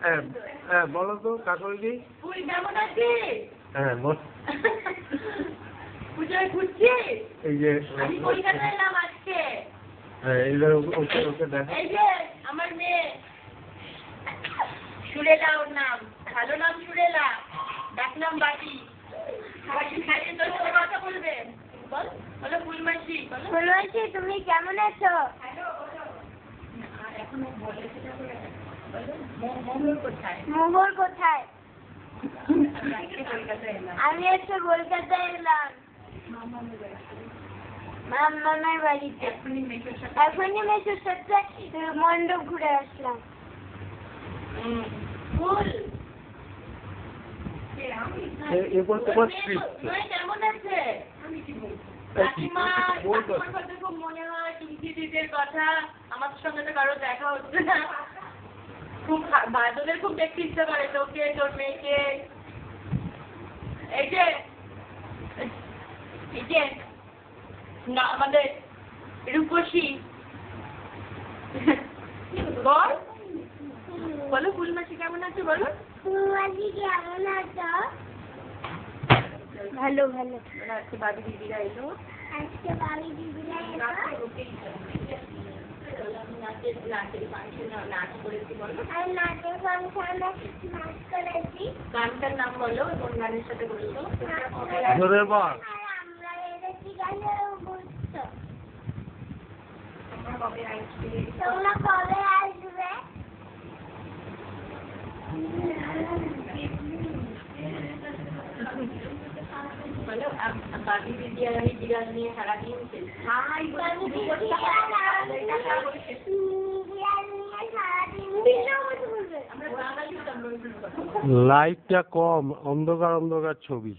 হ্যাঁ হ্যাঁ বলো তো কাকলি তুই কেমন আছিস? হ্যাঁ বল পূজায় ঘুরছি এই যে আমি কলকাতায় এলাম আজকে। হ্যাঁ এইবার ওকে ওকে দেখো এই যে আমার মেয়ে সুরেলা, ওর নাম ভালো নাম সুরেলা, ডাক নাম বাটি। বাটি খাইয়ে তোর সাথে কথা বলবে। বল বলো ফুলমাসি, বলো ফুলমাসি তুমি কেমন আছো? এখন বলে সেটা বলো। মোহর কোথায়? মোহর কোথায়? কলকাতায় এলাম। আমি আজকে কলকাতায় এলাম মামার বাড়িতে। এখনই মেসোর সাথে মণ্ডপ ঘুরে আসলাম। ফুল তোমার স্ক্রিপ্ট কেমন আছে? কাকিমা কাকিমার কথা খুব মনে হয়, টুমকি দিদির কথা। আমার সঙ্গে তো কারো দেখা হচ্ছে না। খুব তোদের খুব দেখতে ইচ্ছে করে, তোকে তোর মেয়েকে। এই যে না আমাদের রূপসী বল, বলো ফুলমাসি কেমন আছে বলো। ফুলমাসি কেমন আছো? ভালো ভালো। আজকে বাবি দিদিরা এলো। আজকে বাবি দিদিরা এলো। নাচের ফাংশনে নাচ করেছি বলো। আমি নাচের ফাংশনে নাচ করেছি। গানটার নাম বলো, কোন গানের সাথে বলছো? ধরে বল আমরা এসেছি গানের বুঝছো। তোমরা কবে আসবে? বলো বাবি দিদি আর আমি বিড়াল নিয়ে সারাদিন লাইটটা কম অন্ধকার অন্ধকার ছবি